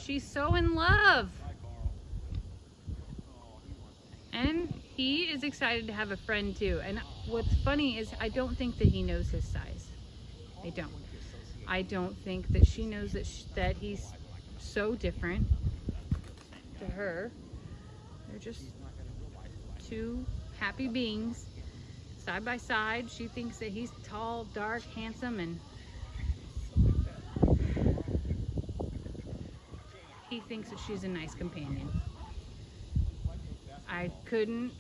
she's so in love. And he is excited to have a friend too. And what's funny is I don't think that he knows his size. I don't. I don't think that she knows that he's so different to her. They're just two happy beings side by side. She thinks that he's tall, dark, handsome, and he thinks that she's a nice companion. I couldn't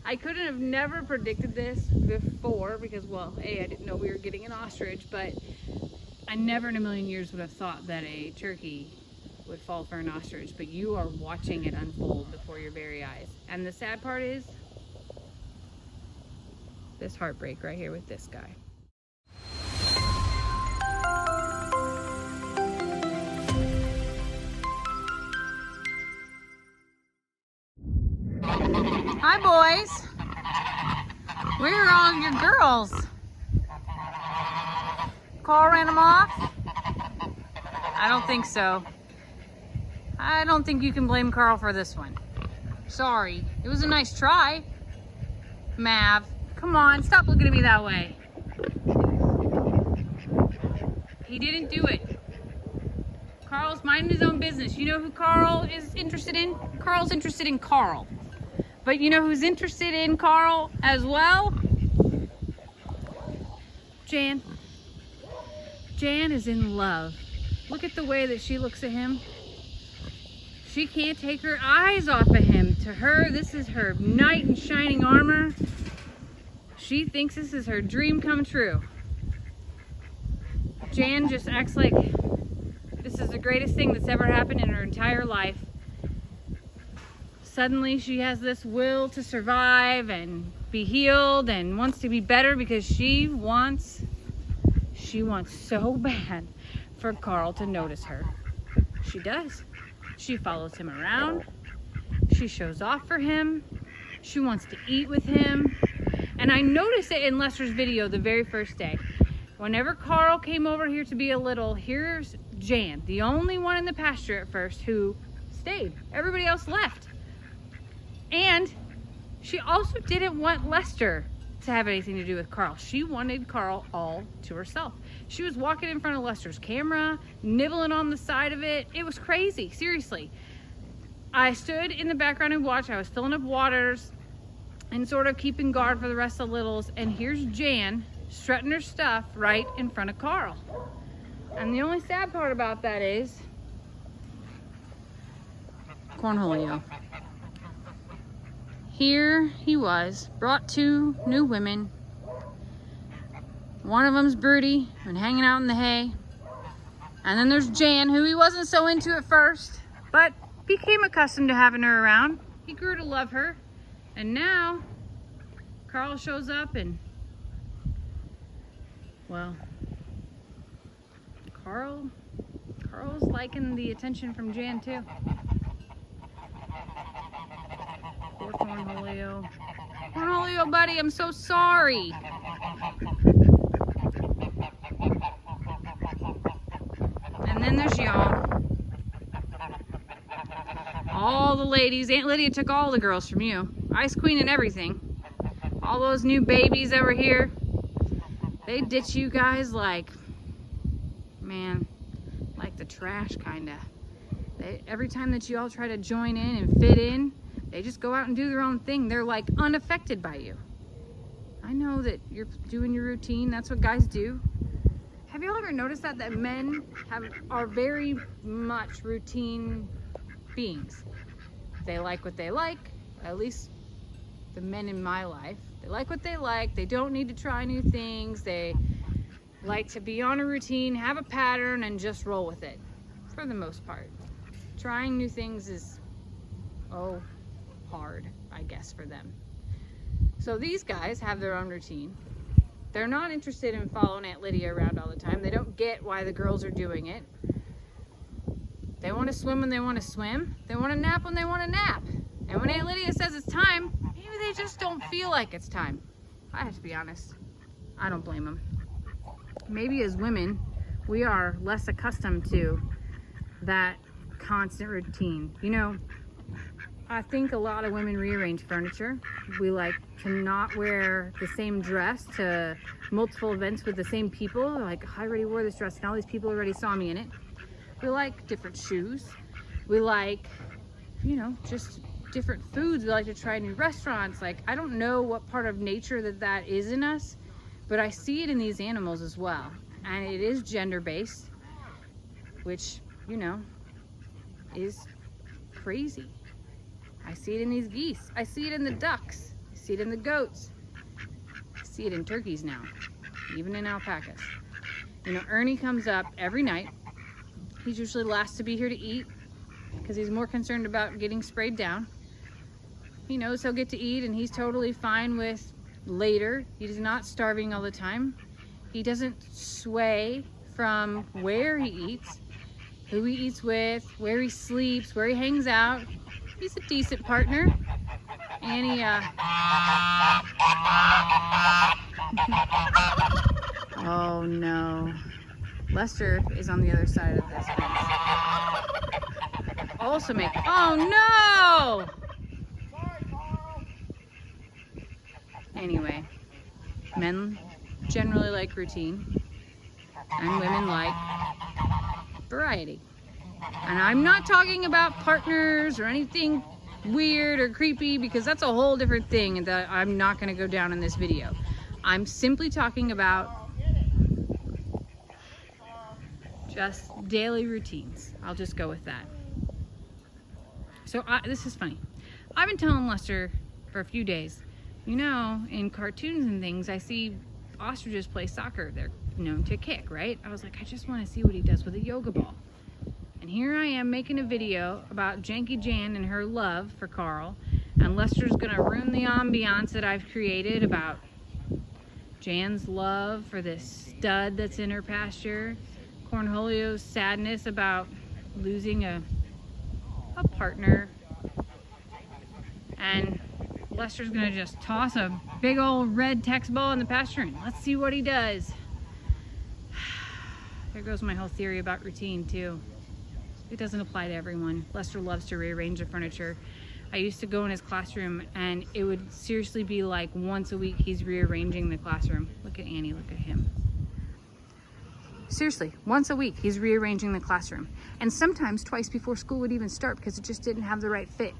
have never predicted this before because, well, A, I didn't know we were getting an ostrich, but I never in a million years would have thought that a turkey would fall for an ostrich, but you are watching it unfold before your very eyes. And the sad part is this heartbreak right here with this guy. Hi, boys. Where are all your girls? Carl ran them off? I don't think so. I don't think you can blame Carl for this one. Sorry. It was a nice try. Mav, come on, stop looking at me that way. He didn't do it. Carl's minding his own business. You know who Carl is interested in? Carl's interested in Carl. But you know who's interested in Carl as well? Jan. Jan is in love. Look at the way that she looks at him. She can't take her eyes off of him. To her, this is her knight in shining armor. She thinks this is her dream come true. Jan just acts like this is the greatest thing that's ever happened in her entire life. Suddenly she has this will to survive and be healed and wants to be better because she wants so bad for Carl to notice her. She does. She follows him around. She shows off for him. She wants to eat with him. And I noticed it in Lester's video the very first day. Whenever Carl came over here to be a little, here's Jan, the only one in the pasture at first who stayed. Everybody else left. And she also didn't want Lester to have anything to do with Carl. She wanted Carl all to herself. She was walking in front of Lester's camera, nibbling on the side of it. It was crazy, seriously. I stood in the background and watched. I was filling up waters and sort of keeping guard for the rest of the littles. And here's Jan strutting her stuff right in front of Carl. And the only sad part about that is Cornholio. Here he was, brought two new women. One of them's broody and hanging out in the hay. And then there's Jan, who he wasn't so into at first, but became accustomed to having her around. He grew to love her. And now, Carl shows up and, well, Carl's liking the attention from Jan too. Poor Cornholio. Cornholio, buddy, I'm so sorry. And then there's y'all. All the ladies. Aunt Lydia took all the girls from you. Ice Queen and everything. All those new babies over here. They ditch you guys like, man, like the trash kinda. Every time that you all try to join in and fit in, they just go out and do their own thing. They're like unaffected by you. I know that you're doing your routine. That's what guys do. Have you all ever noticed that men are very much routine beings? They like what they like, at least the men in my life. They like what they like. They don't need to try new things. They like to be on a routine, have a pattern, and just roll with it for the most part. Trying new things is, hard, I guess, for them. So these guys have their own routine. They're not interested in following Aunt Lydia around all the time. They don't get why the girls are doing it. They want to swim when they want to swim. They want to nap when they want to nap. And when Aunt Lydia says it's time, maybe they just don't feel like it's time. I have to be honest. I don't blame them. Maybe as women, we are less accustomed to that constant routine. You know, I think a lot of women rearrange furniture. We like to not wear the same dress to multiple events with the same people. Like, I already wore this dress and all these people already saw me in it. We like different shoes. We like, you know, just different foods. We like to try new restaurants. Like, I don't know what part of nature that is in us, but I see it in these animals as well. And it is gender-based, which, you know, is crazy. I see it in these geese. I see it in the ducks. I see it in the goats. I see it in turkeys now, even in alpacas. You know, Ernie comes up every night. He's usually last to be here to eat because he's more concerned about getting sprayed down. He knows he'll get to eat and he's totally fine with later. He's not starving all the time. He doesn't sway from where he eats, who he eats with, where he sleeps, where he hangs out. He's a decent partner. And he, oh no. Lester is on the other side of this fence. Also oh no! Anyway, men generally like routine, and women like variety. And I'm not talking about partners or anything weird or creepy, because that's a whole different thing that I'm not going to go down in this video. I'm simply talking about just daily routines. I'll just go with that. So this is funny. I've been telling Lester for a few days, you know, in cartoons and things, I see ostriches play soccer. They're known to kick, right? I was like, I just want to see what he does with a yoga ball. And here I am making a video about Janky Jan and her love for Carl, and Lester's gonna ruin the ambiance that I've created about Jan's love for this stud that's in her pasture, Cornholio's sadness about losing a partner, and Lester's gonna just toss a big old red text ball in the pasture and let's see what he does. There goes my whole theory about routine too. It doesn't apply to everyone. Lester loves to rearrange the furniture. I used to go in his classroom and it would seriously be like once a week he's rearranging the classroom. Look at Annie, look at him. Seriously, once a week he's rearranging the classroom. And sometimes twice before school would even start because it just didn't have the right fit.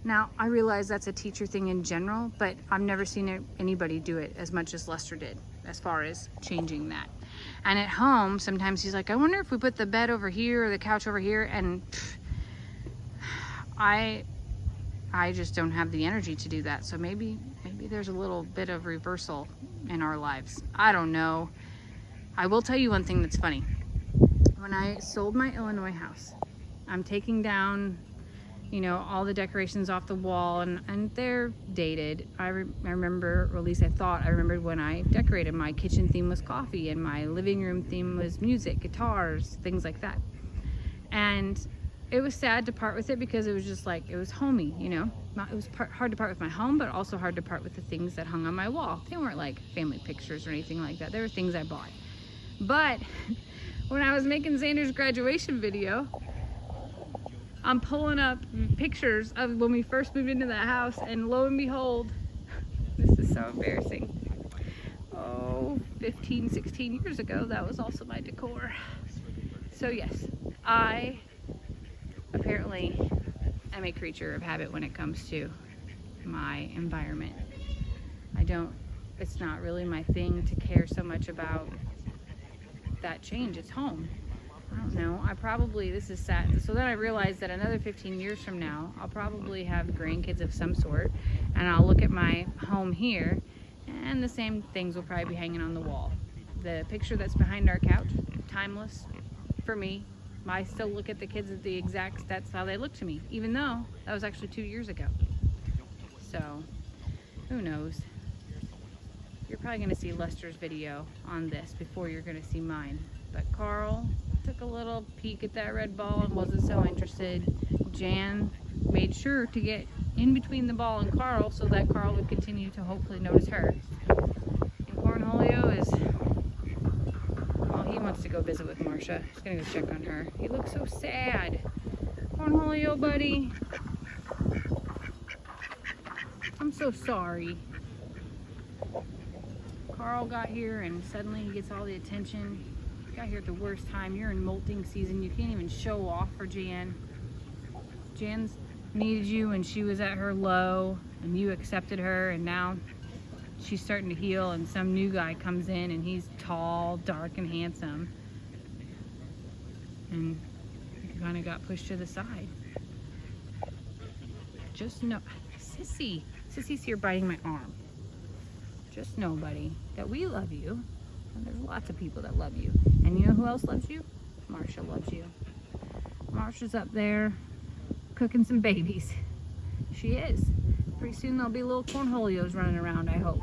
Now, I realize that's a teacher thing in general, but I've never seen anybody do it as much as Lester did, as far as changing that. And at home, sometimes he's like, I wonder if we put the bed over here or the couch over here, and I just don't have the energy to do that. So maybe there's a little bit of reversal in our lives. I don't know. I will tell you one thing that's funny. When I sold my Illinois house, I'm taking down, you know, all the decorations off the wall, and they're dated. I remember, or at least I thought I remembered when I decorated. My kitchen theme was coffee and my living room theme was music, guitars, things like that. And it was sad to part with it because it was just like, it was homey, you know. It was hard to part with my home, but also hard to part with the things that hung on my wall. They weren't like family pictures or anything like that. They were things I bought. But when I was making Xander's graduation video, I'm pulling up pictures of when we first moved into that house, and lo and behold, this is so embarrassing. Oh, 15, 16 years ago, that was also my decor. So yes, I apparently am a creature of habit when it comes to my environment. It's not really my thing to care so much about that change. It's home. I don't know. This is sad. So then I realized that another 15 years from now, I'll probably have grandkids of some sort, and I'll look at my home here, and the same things will probably be hanging on the wall. The picture that's behind our couch, timeless for me. I still look at the kids at the exact, that's how they look to me, even though that was actually 2 years ago. So, who knows? You're probably going to see Lester's video on this before you're going to see mine. But Carl took a little peek at that red ball and wasn't so interested. Jan made sure to get in between the ball and Carl so that Carl would continue to hopefully notice her. And Cornholio is, well, he wants to go visit with Marsha. He's gonna go check on her. He looks so sad. Cornholio, buddy. I'm so sorry. Carl got here and suddenly he gets all the attention. He got here at the worst time. You're in molting season. You can't even show off for Jan. Jan's needed you when she was at her low and you accepted her, and now she's starting to heal and some new guy comes in and he's tall, dark, and handsome. And you kind of got pushed to the side. Just know, Sissy's here biting my arm. Just know, buddy, that we love you. And there's lots of people that love you. And you know who else loves you? Marsha loves you. Marsha's up there cooking some babies. She is. Pretty soon there'll be little cornholios running around, I hope.